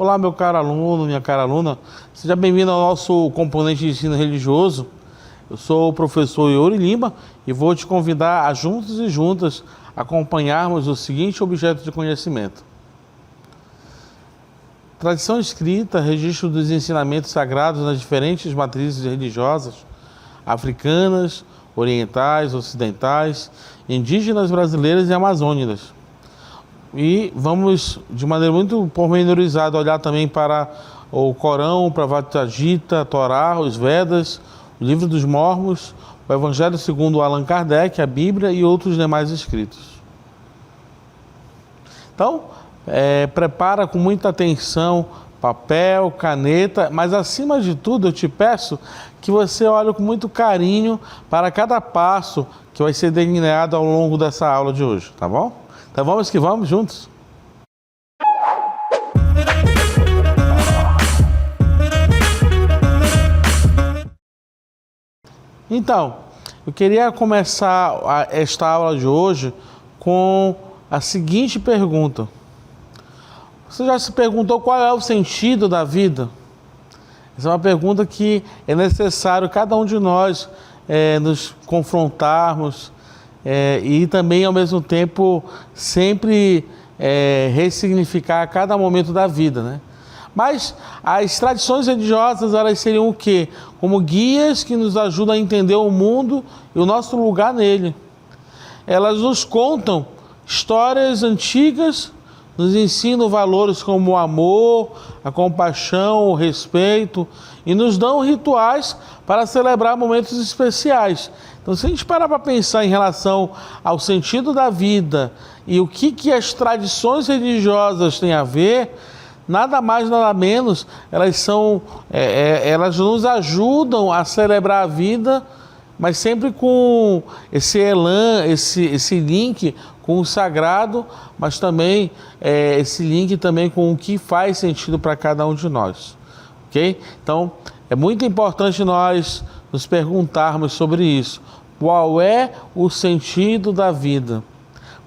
Olá, meu caro aluno, minha cara aluna. Seja bem-vindo ao nosso componente de ensino religioso. Eu sou o professor Yuri Lima e vou te convidar a juntos e juntas acompanharmos o seguinte objeto de conhecimento. Tradição escrita, registro dos ensinamentos sagrados nas diferentes matrizes religiosas, africanas, orientais, ocidentais, indígenas brasileiras e amazônicas. E vamos, de maneira muito pormenorizada, olhar também para o Corão, para a Bhagavad Gita, a Torá, os Vedas, o Livro dos Mormons, o Evangelho segundo Allan Kardec, a Bíblia e outros demais escritos. Então, prepara com muita atenção papel, caneta, mas acima de tudo eu te peço que você olhe com muito carinho para cada passo que vai ser delineado ao longo dessa aula de hoje, tá bom? Então vamos que vamos juntos. Então, eu queria começar esta aula de hoje com a seguinte pergunta. Você já se perguntou qual é o sentido da vida? Essa é uma pergunta que é necessário cada um de nós nos confrontarmos e também, ao mesmo tempo, sempre ressignificar cada momento da vida, né? Mas as tradições religiosas, elas seriam o quê? Como guias que nos ajudam a entender o mundo e o nosso lugar nele. Elas nos contam histórias antigas, nos ensinam valores como o amor, a compaixão, o respeito e nos dão rituais para celebrar momentos especiais. Então, se a gente parar para pensar em relação ao sentido da vida e o que as tradições religiosas têm a ver, nada mais, nada menos, elas nos ajudam a celebrar a vida, mas sempre com esse elan, esse link com o sagrado, mas também esse link também com o que faz sentido para cada um de nós, ok? Então, é muito importante nós nos perguntarmos sobre isso. Qual é o sentido da vida?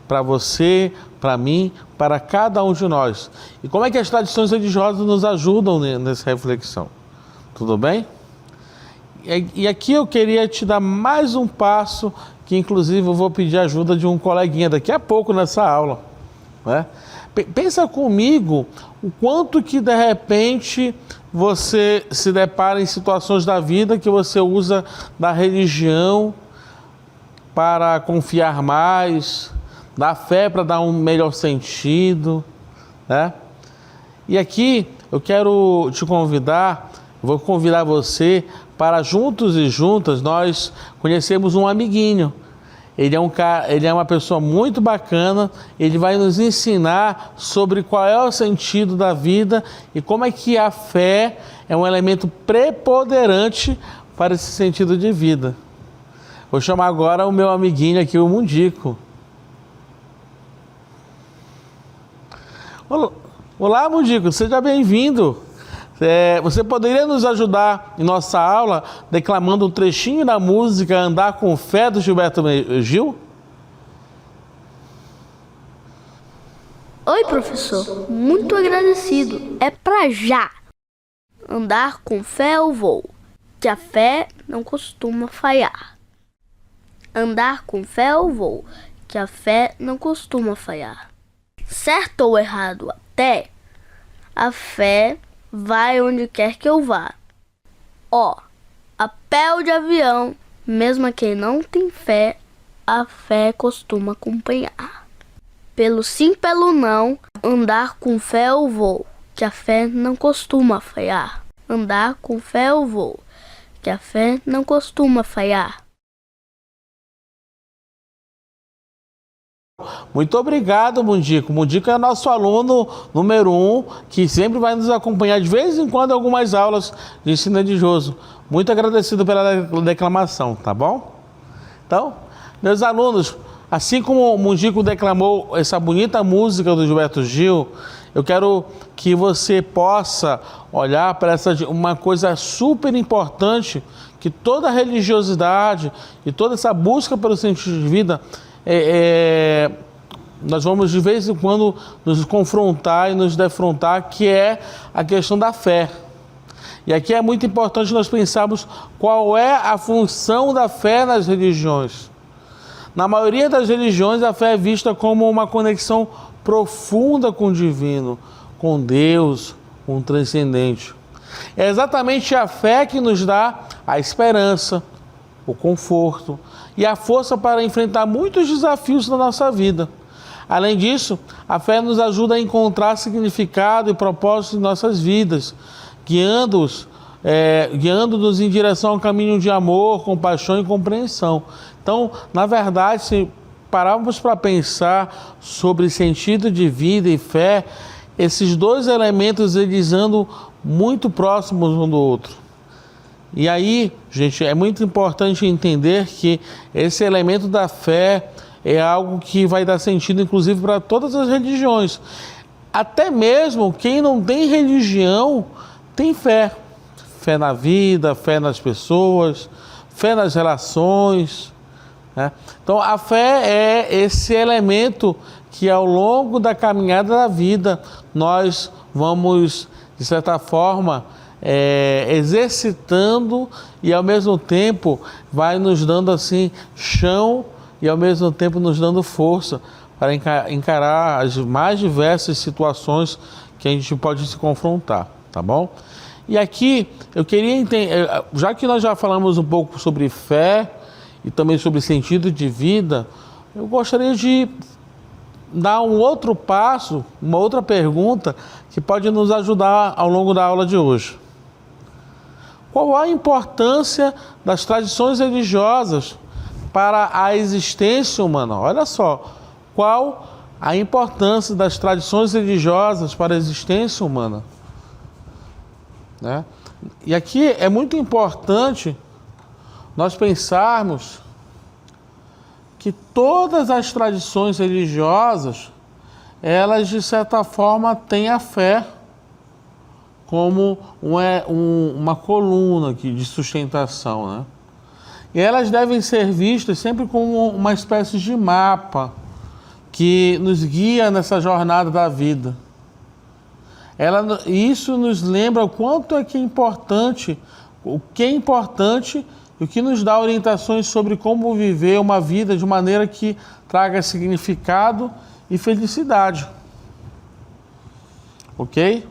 Para você, para mim, para cada um de nós. E como é que as tradições religiosas nos ajudam nessa reflexão? Tudo bem? E aqui eu queria te dar mais um passo, que inclusive eu vou pedir ajuda de um coleguinha daqui a pouco nessa aula, né? Pensa comigo o quanto que de repente você se depara em situações da vida que você usa da religião para confiar mais, da fé para dar um melhor sentido, né? E aqui eu quero te convidar, vou convidar você para juntos e juntas nós conhecermos um amiguinho. Ele é uma pessoa muito bacana, ele vai nos ensinar sobre qual é o sentido da vida e como é que a fé é um elemento preponderante para esse sentido de vida. Vou chamar agora o meu amiguinho aqui, o Mundico. Olá, Mundico, seja bem-vindo. Você poderia nos ajudar em nossa aula declamando um trechinho da música Andar com Fé, do Gilberto Gil? Oi, professor. Muito agradecido. É pra já. Andar com fé eu vou, que a fé não costuma falhar. Andar com fé eu vou, que a fé não costuma falhar. Certo ou errado até, a fé vai onde quer que eu vá. Ó, a pé ou de avião, mesmo a quem não tem fé, a fé costuma acompanhar. Pelo sim, pelo não, andar com fé eu vou, que a fé não costuma falhar. Andar com fé eu vou, que a fé não costuma falhar. Muito obrigado, Mundico. Mundico é nosso aluno número 1, que sempre vai nos acompanhar de vez em quando em algumas aulas de ensino religioso. Muito agradecido pela declamação, tá bom? Então, meus alunos, assim como o Mundico declamou essa bonita música do Gilberto Gil, eu quero que você possa olhar para uma coisa super importante, que toda religiosidade e toda essa busca pelo sentido de vida nós vamos de vez em quando nos confrontar e nos defrontar, que é a questão da fé. E aqui é muito importante nós pensarmos qual é a função da fé nas religiões. Na maioria das religiões, a fé é vista como uma conexão profunda com o divino, com Deus, com o transcendente. É exatamente a fé que nos dá a esperança, o conforto e a força para enfrentar muitos desafios da nossa vida. Além disso, a fé nos ajuda a encontrar significado e propósito em nossas vidas, guiando-nos em direção a um caminho de amor, compaixão e compreensão. Então, na verdade, se pararmos para pensar sobre sentido de vida e fé, esses dois elementos eles andam muito próximos um do outro. E aí, gente, é muito importante entender que esse elemento da fé é algo que vai dar sentido, inclusive, para todas as religiões. Até mesmo quem não tem religião tem fé. Fé na vida, fé nas pessoas, fé nas relações, né? Então, a fé é esse elemento que, ao longo da caminhada da vida, nós vamos, de certa forma, exercitando e, ao mesmo tempo, vai nos dando, assim, chão e, ao mesmo tempo, nos dando força para encarar as mais diversas situações que a gente pode se confrontar, tá bom? E aqui, eu queria entender, já que nós já falamos um pouco sobre fé e também sobre sentido de vida, eu gostaria de dar um outro passo, uma outra pergunta que pode nos ajudar ao longo da aula de hoje. Qual a importância das tradições religiosas para a existência humana? Olha só, qual a importância das tradições religiosas para a existência humana? Né? E aqui é muito importante nós pensarmos que todas as tradições religiosas, elas de certa forma têm a fé como uma coluna aqui de sustentação, né? E elas devem ser vistas sempre como uma espécie de mapa que nos guia nessa jornada da vida. Isso nos lembra o quanto é que é importante, o que é importante e o que nos dá orientações sobre como viver uma vida de maneira que traga significado e felicidade. Ok?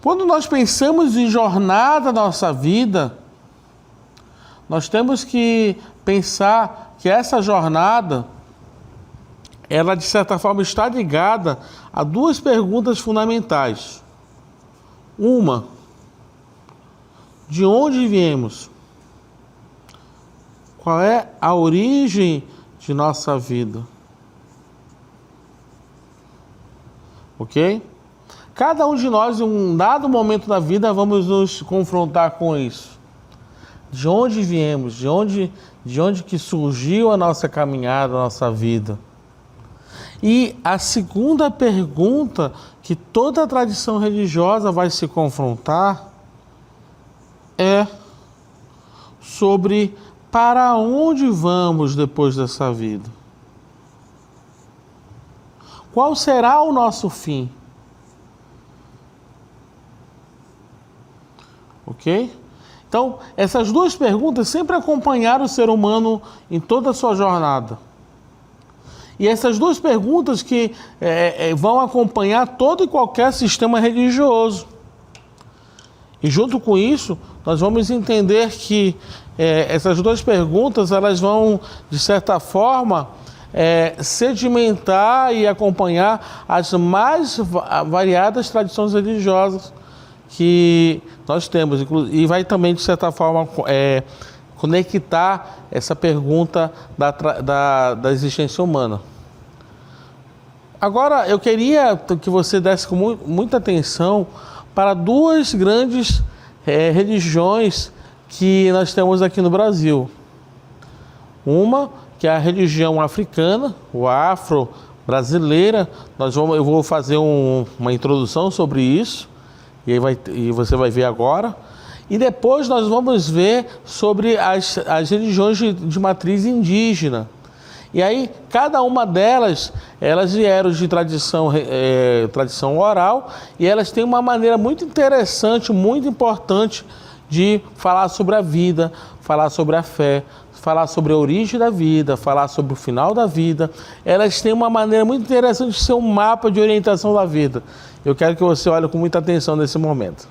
Quando nós pensamos em jornada da nossa vida, nós temos que pensar que essa jornada, ela de certa forma está ligada a duas perguntas fundamentais. Uma, de onde viemos? Qual é a origem de nossa vida? Ok? Cada um de nós, em um dado momento da vida, vamos nos confrontar com isso. De onde viemos? De onde que surgiu a nossa caminhada, a nossa vida? E a segunda pergunta que toda a tradição religiosa vai se confrontar é sobre para onde vamos depois dessa vida? Qual será o nosso fim? Ok? Então, essas duas perguntas sempre acompanharam o ser humano em toda a sua jornada. E essas duas perguntas que vão acompanhar todo e qualquer sistema religioso. E junto com isso, nós vamos entender que essas duas perguntas, elas vão, de certa forma, sedimentar e acompanhar as mais variadas tradições religiosas que nós temos, e vai também, de certa forma, conectar essa pergunta da existência humana. Agora, eu queria que você desse com muita atenção para duas grandes religiões que nós temos aqui no Brasil. Uma, que é a religião africana, o afro-brasileira. Eu vou fazer uma introdução sobre isso, e você vai ver agora. E depois nós vamos ver sobre as religiões de matriz indígena. E aí, cada uma delas, elas vieram de tradição oral, e elas têm uma maneira muito interessante, muito importante de falar sobre a vida, falar sobre a fé, falar sobre a origem da vida, falar sobre o final da vida. Elas têm uma maneira muito interessante de ser um mapa de orientação da vida. Eu quero que você olhe com muita atenção nesse momento.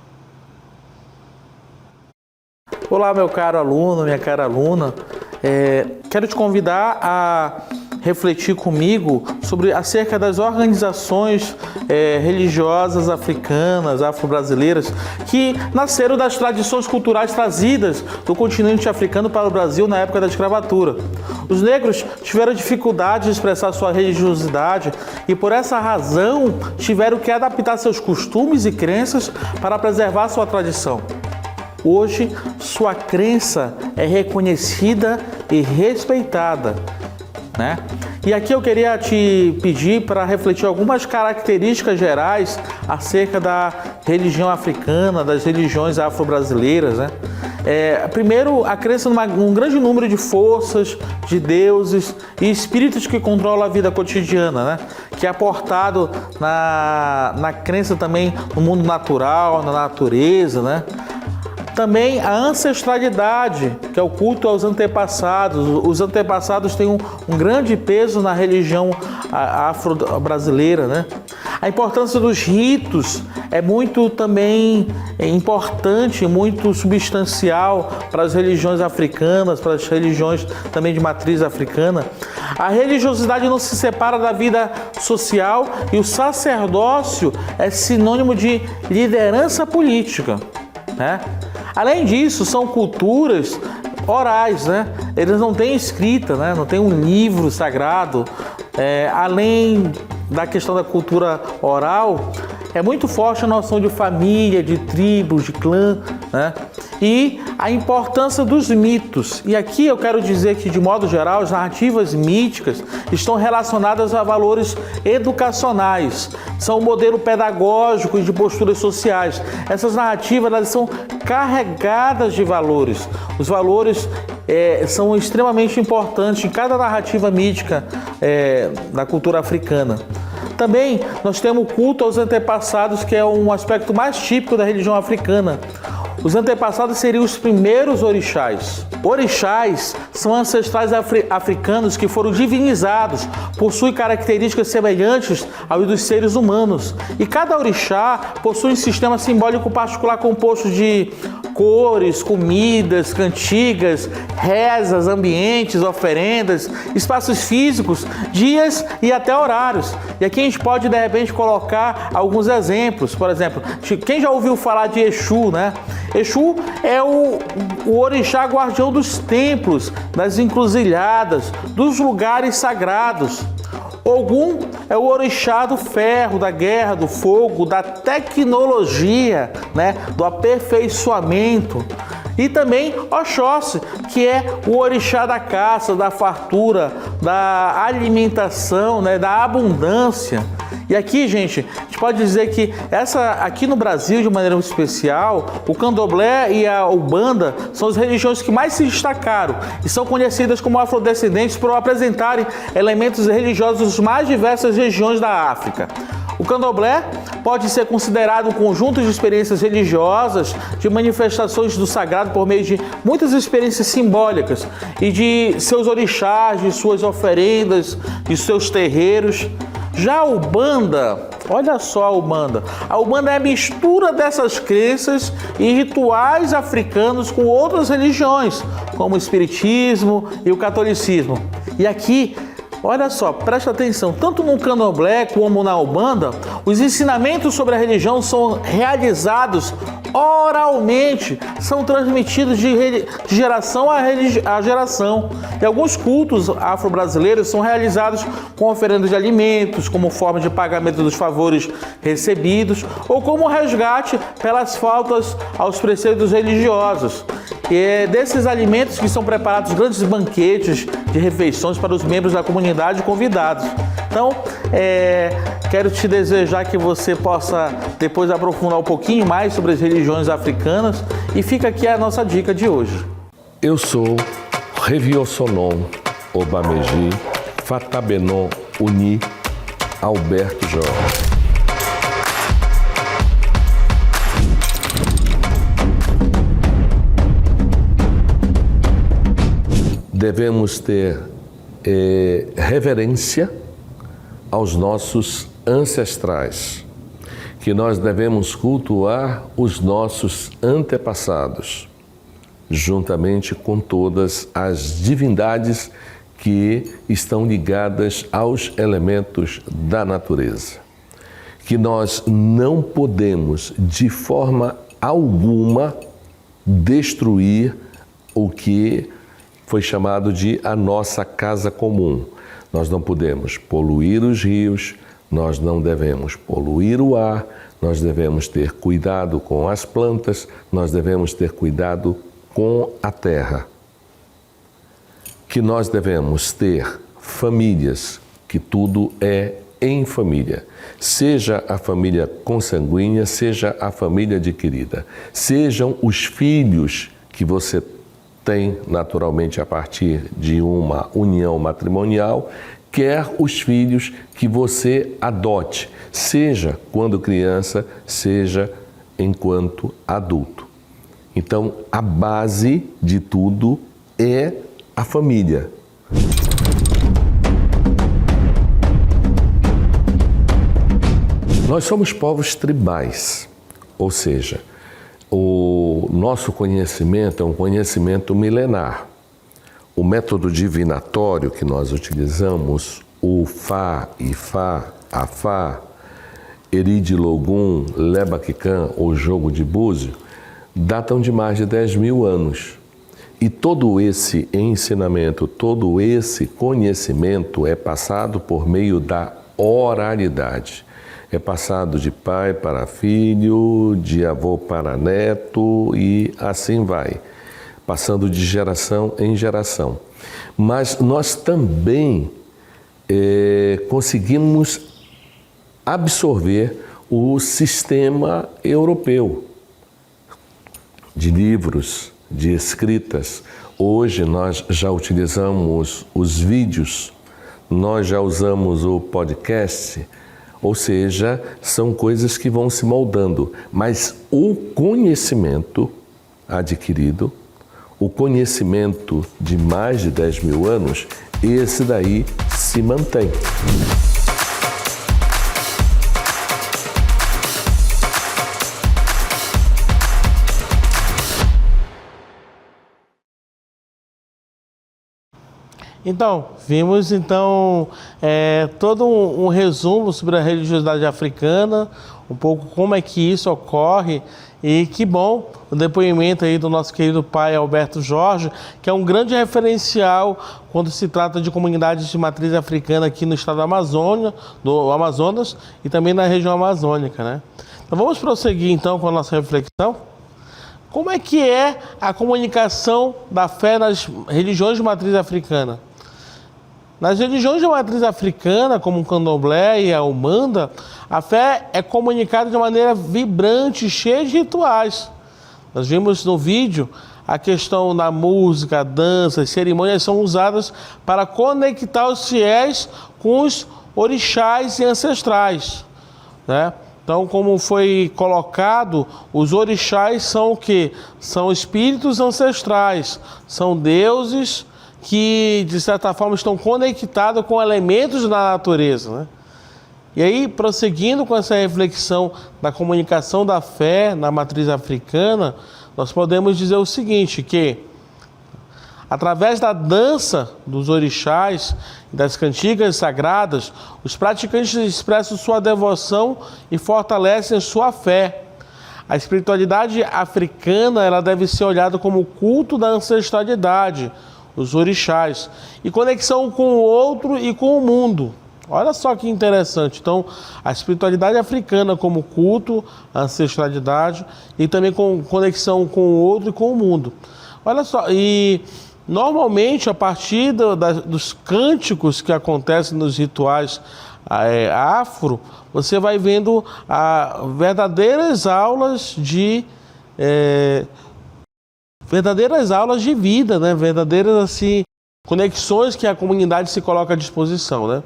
Olá, meu caro aluno, minha cara aluna. Quero te convidar a refletir comigo acerca das organizações religiosas africanas, afro-brasileiras, que nasceram das tradições culturais trazidas do continente africano para o Brasil na época da escravatura. Os negros tiveram dificuldade de expressar sua religiosidade e, por essa razão, tiveram que adaptar seus costumes e crenças para preservar sua tradição. Hoje, sua crença é reconhecida e respeitada, né? E aqui eu queria te pedir para refletir algumas características gerais acerca da religião africana, das religiões afro-brasileiras, né? Primeiro, a crença num grande número de forças, de deuses e espíritos que controlam a vida cotidiana, né? Que é aportado na crença também no mundo natural, na natureza, né? Também a ancestralidade, que é o culto aos antepassados. Os antepassados têm um grande peso na religião afro-brasileira, né? A importância dos ritos é muito também importante, muito substancial para as religiões africanas, para as religiões também de matriz africana. A religiosidade não se separa da vida social e o sacerdócio é sinônimo de liderança política, né? Além disso, são culturas orais, né? Eles não têm escrita, né? Não tem um livro sagrado. Além da questão da cultura oral, é muito forte a noção de família, de tribo, de clã, né? E a importância dos mitos. E aqui eu quero dizer que, de modo geral, as narrativas míticas estão relacionadas a valores educacionais, são um modelo pedagógico e de posturas sociais. Essas narrativas, elas são carregadas de valores. Os valores são extremamente importantes em cada narrativa mítica da cultura africana. Também nós temos o culto aos antepassados, que é um aspecto mais típico da religião africana. Os antepassados seriam os primeiros orixás. Orixás são ancestrais africanos que foram divinizados, possuem características semelhantes aos dos seres humanos. E cada orixá possui um sistema simbólico particular composto de cores, comidas, cantigas, rezas, ambientes, oferendas, espaços físicos, dias e até horários. E aqui a gente pode, de repente, colocar alguns exemplos. Por exemplo, quem já ouviu falar de Exu, né? Exu é o orixá guardião dos templos, das encruzilhadas, dos lugares sagrados. Ogum é o orixá do ferro, da guerra, do fogo, da tecnologia, né? Do aperfeiçoamento. E também Oxóssi, que é o orixá da caça, da fartura, da alimentação, né? Da abundância. E aqui, gente, a gente pode dizer que aqui no Brasil, de maneira especial, o candomblé e a umbanda são as religiões que mais se destacaram e são conhecidas como afrodescendentes por apresentarem elementos religiosos das mais diversas regiões da África. O candomblé pode ser considerado um conjunto de experiências religiosas, de manifestações do sagrado por meio de muitas experiências simbólicas e de seus orixás, de suas oferendas, de seus terreiros. Já a Umbanda, olha só a Umbanda é a mistura dessas crenças e rituais africanos com outras religiões, como o Espiritismo e o Catolicismo. E aqui, olha só, presta atenção, tanto no candomblé como na Umbanda, os ensinamentos sobre a religião são realizados oralmente, são transmitidos de geração a geração. E alguns cultos afro-brasileiros são realizados com oferendas de alimentos, como forma de pagamento dos favores recebidos, ou como resgate pelas faltas aos preceitos religiosos. E é desses alimentos que são preparados grandes banquetes de refeições para os membros da comunidade convidados. Então, quero te desejar que você possa depois aprofundar um pouquinho mais sobre as religiões africanas e fica aqui a nossa dica de hoje. Eu sou Reviosonon Obameji, Fatabenon Uni Alberto Jorge. Devemos ter reverência aos nossos ancestrais, que nós devemos cultuar os nossos antepassados, juntamente com todas as divindades que estão ligadas aos elementos da natureza. Que nós não podemos, de forma alguma, destruir o que foi chamado de a nossa casa comum. Nós não podemos poluir os rios, nós não devemos poluir o ar, nós devemos ter cuidado com as plantas, nós devemos ter cuidado com a terra. Que nós devemos ter famílias, que tudo é em família. Seja a família consanguínea, seja a família adquirida. Sejam os filhos que você tem naturalmente a partir de uma união matrimonial, quer os filhos que você adote, seja quando criança, seja enquanto adulto. Então, a base de tudo é a família. Nós somos povos tribais, ou seja, o nosso conhecimento é um conhecimento milenar. O método divinatório que nós utilizamos, o Fá, Ifá, Afá, Eride Logum, Lebaquican ou jogo de búzio, datam de mais de 10.000 anos. E todo esse ensinamento, todo esse conhecimento é passado por meio da oralidade. É passado de pai para filho, de avô para neto e assim vai, passando de geração em geração. Mas nós também conseguimos absorver o sistema europeu de livros, de escritas. Hoje nós já utilizamos os vídeos, nós já usamos o podcast. Ou seja, são coisas que vão se moldando, mas o conhecimento adquirido, o conhecimento de mais de 10.000 anos, esse daí se mantém. Então, vimos todo um resumo sobre a religiosidade africana, um pouco como é que isso ocorre, e que bom o depoimento aí do nosso querido pai Alberto Jorge, que é um grande referencial quando se trata de comunidades de matriz africana aqui no estado do Amazonas e também na região amazônica, né? Então vamos prosseguir então com a nossa reflexão. Como é que é a comunicação da fé nas religiões de matriz africana? Nas religiões de matriz africana, como o candomblé e a umbanda, a fé é comunicada de maneira vibrante, cheia de rituais. Nós vimos no vídeo a questão da música, a dança, as cerimônias são usadas para conectar os fiéis com os orixás e ancestrais, né? Então, como foi colocado, os orixás são o quê? São espíritos ancestrais, são deuses que, de certa forma, estão conectados com elementos da natureza, né? E aí, prosseguindo com essa reflexão da comunicação da fé na matriz africana, nós podemos dizer o seguinte, que através da dança dos orixás e das cantigas sagradas, os praticantes expressam sua devoção e fortalecem sua fé. A espiritualidade africana ela deve ser olhada como o culto da ancestralidade, os orixás, e conexão com o outro e com o mundo. Olha só que interessante. Então, a espiritualidade africana como culto, a ancestralidade e também com conexão com o outro e com o mundo. Olha só, e normalmente a partir dos cânticos que acontecem nos rituais afro, você vai vendo verdadeiras aulas de vida, né? Verdadeiras assim conexões que a comunidade se coloca à disposição, né?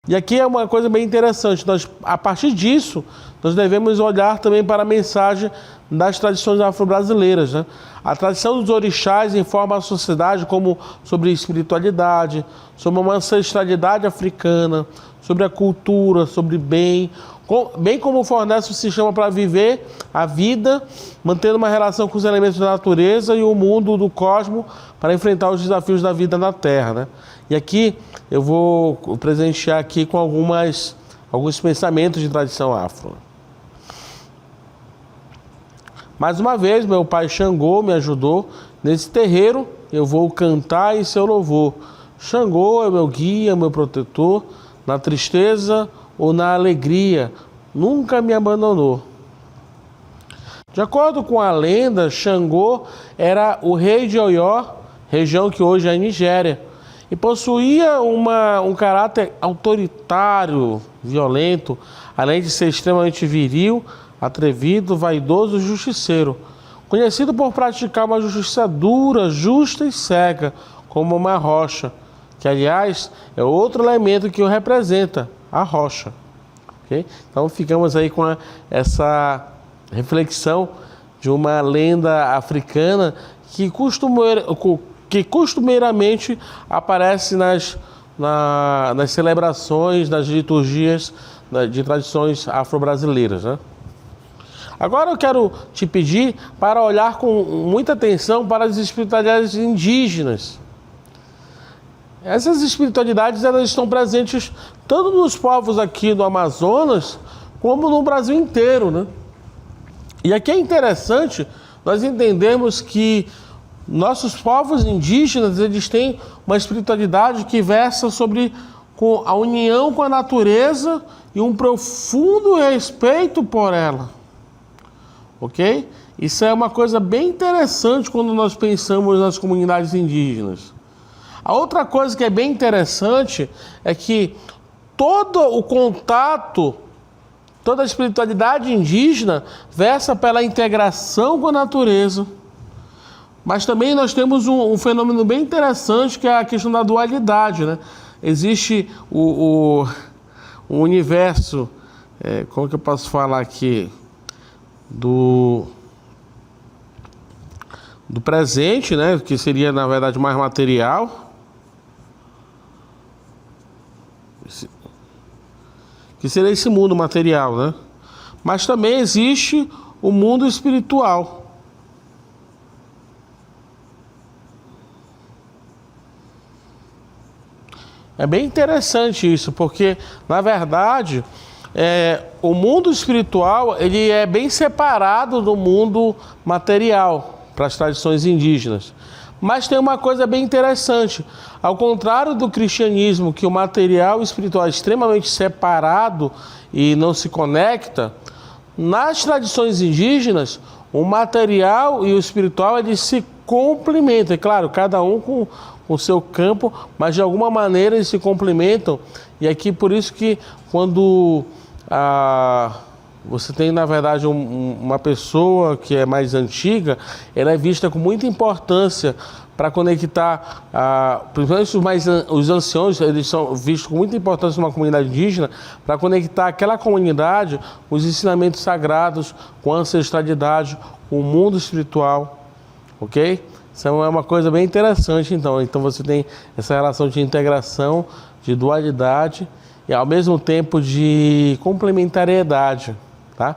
E aqui é uma coisa bem interessante. A partir disso, nós devemos olhar também para a mensagem das tradições afro-brasileiras, né? A tradição dos orixás informa a sociedade sobre espiritualidade, sobre uma ancestralidade africana, sobre a cultura, sobre bem como fornece o sistema para viver a vida, mantendo uma relação com os elementos da natureza e o mundo do cosmos para enfrentar os desafios da vida na Terra, né? E aqui eu vou presentear aqui com alguns pensamentos de tradição afro. Mais uma vez, meu pai Xangô me ajudou. Nesse terreiro, eu vou cantar em seu louvor. Xangô é meu guia, meu protetor, na tristeza ou na alegria, nunca me abandonou. De acordo com a lenda, Xangô era o rei de Oió, região que hoje é a Nigéria, e possuía um caráter autoritário, violento, além de ser extremamente viril, atrevido, vaidoso e justiceiro, conhecido por praticar uma justiça dura, justa e cega, como uma rocha, que aliás é outro elemento que o representa, a rocha. Okay? Então ficamos aí com essa reflexão de uma lenda africana que costumeiramente aparece nas celebrações, nas liturgias de tradições afro-brasileiras, né? Agora eu quero te pedir para olhar com muita atenção para as espiritualidades indígenas. Essas espiritualidades elas estão presentes tanto nos povos aqui do Amazonas, como no Brasil inteiro, né? E aqui é interessante nós entendermos que nossos povos indígenas, eles têm uma espiritualidade que versa sobre a união com a natureza e um profundo respeito por ela. Ok? Isso é uma coisa bem interessante quando nós pensamos nas comunidades indígenas. A outra coisa que é bem interessante é que todo o contato, toda a espiritualidade indígena versa pela integração com a natureza. Mas também nós temos um fenômeno bem interessante que é a questão da dualidade, né? Existe o universo, como que eu posso falar aqui, do presente, né? Que seria na verdade mais material. Que seria esse mundo material, né? Mas também existe o mundo espiritual. É bem interessante isso, porque, na verdade, o mundo espiritual ele é bem separado do mundo material para as tradições indígenas. Mas tem uma coisa bem interessante. Ao contrário do cristianismo, que o material e o espiritual é extremamente separado e não se conecta, nas tradições indígenas, o material e o espiritual eles se complementam. É claro, cada um com o seu campo, mas de alguma maneira eles se complementam. E aqui por isso que quando você tem, na verdade, uma pessoa que é mais antiga, ela é vista com muita importância para conectar, principalmente os anciãos, eles são vistos com muita importância numa comunidade indígena, para conectar aquela comunidade com os ensinamentos sagrados, com a ancestralidade, com o mundo espiritual, ok? Isso é uma coisa bem interessante, então. Então você tem essa relação de integração, de dualidade e ao mesmo tempo de complementariedade, tá?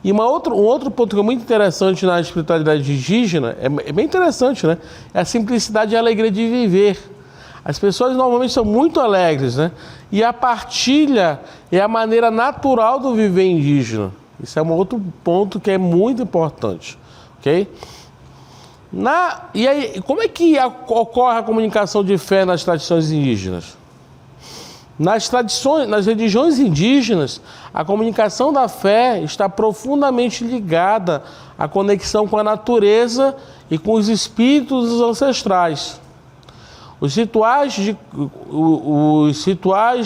E um outro ponto que é muito interessante na espiritualidade indígena, é bem interessante, né? É a simplicidade e a alegria de viver. As pessoas normalmente são muito alegres, né? E a partilha é a maneira natural do viver indígena. Isso é um outro ponto que é muito importante, ok? E aí, como é que ocorre a comunicação de fé nas tradições indígenas? Nas religiões indígenas, a comunicação da fé está profundamente ligada à conexão com a natureza e com os espíritos ancestrais. Os rituais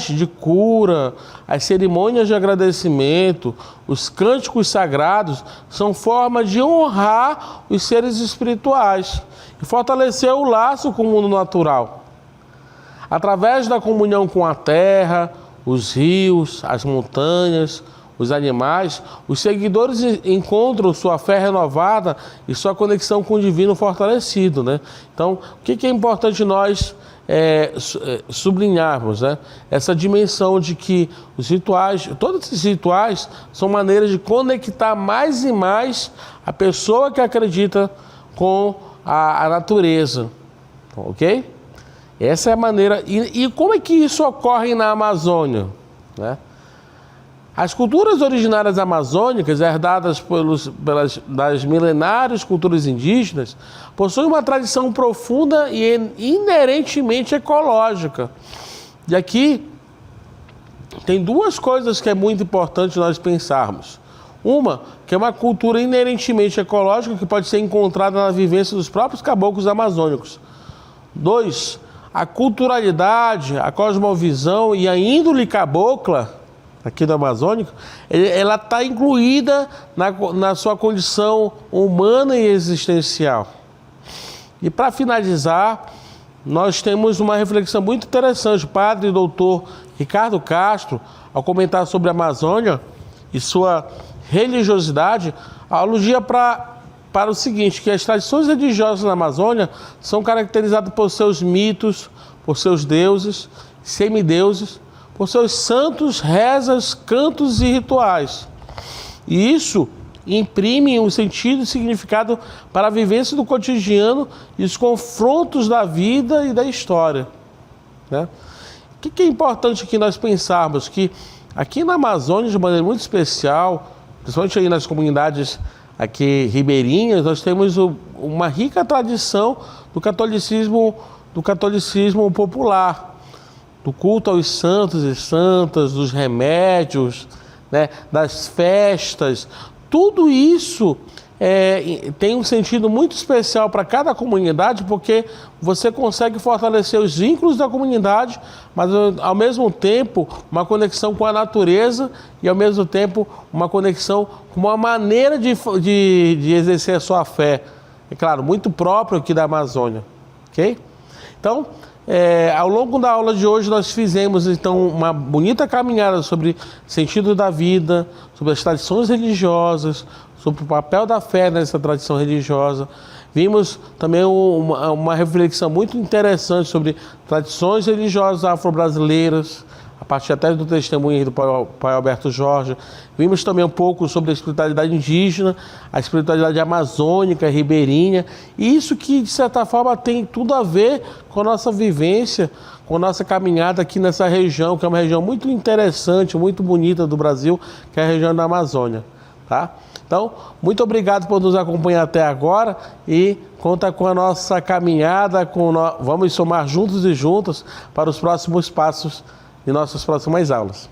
de cura, as cerimônias de agradecimento, os cânticos sagrados são formas de honrar os seres espirituais e fortalecer o laço com o mundo natural. Através da comunhão com a terra, os rios, as montanhas, os animais, os seguidores encontram sua fé renovada e sua conexão com o divino fortalecido, né? Então, o que é importante nós sublinharmos, né? Essa dimensão de que os rituais, todos esses rituais, são maneiras de conectar mais e mais a pessoa que acredita com a natureza, ok? Essa é a maneira. E como é que isso ocorre na Amazônia, né? As culturas originárias amazônicas, herdadas das milenárias culturas indígenas, possuem uma tradição profunda e inerentemente ecológica. E aqui tem duas coisas que é muito importante nós pensarmos. Uma, que é uma cultura inerentemente ecológica que pode ser encontrada na vivência dos próprios caboclos amazônicos. Dois, a culturalidade, a cosmovisão e a índole cabocla aqui do Amazônico, ela está incluída na sua condição humana e existencial. E para finalizar, nós temos uma reflexão muito interessante. O padre e doutor Ricardo Castro, ao comentar sobre a Amazônia e sua religiosidade, aludia para o seguinte, que as tradições religiosas na Amazônia são caracterizadas por seus mitos, por seus deuses, semideuses, por seus santos, rezas, cantos e rituais. E isso imprime um sentido e significado para a vivência do cotidiano e os confrontos da vida e da história, né? O que é importante aqui nós pensarmos? Que aqui na Amazônia, de maneira muito especial, principalmente aí nas comunidades aqui ribeirinhas, nós temos uma rica tradição do catolicismo popular, do culto aos santos e santas, dos remédios, né, das festas. Tudo isso tem um sentido muito especial para cada comunidade, porque você consegue fortalecer os vínculos da comunidade, mas ao mesmo tempo uma conexão com a natureza e ao mesmo tempo uma conexão com uma maneira de exercer a sua fé. É claro, muito próprio aqui da Amazônia, ok? Então, ao longo da aula de hoje nós fizemos então uma bonita caminhada sobre o sentido da vida, sobre as tradições religiosas, sobre o papel da fé nessa tradição religiosa. Vimos também uma reflexão muito interessante sobre tradições religiosas afro-brasileiras, a partir até do testemunho do pai Alberto Jorge. Vimos também um pouco sobre a espiritualidade indígena, a espiritualidade amazônica, ribeirinha, e isso que, de certa forma, tem tudo a ver com a nossa vivência, com a nossa caminhada aqui nessa região, que é uma região muito interessante, muito bonita do Brasil, que é a região da Amazônia, tá? Então, muito obrigado por nos acompanhar até agora e conta com a nossa caminhada, vamos somar juntos e juntas para os próximos passos de nossas próximas aulas.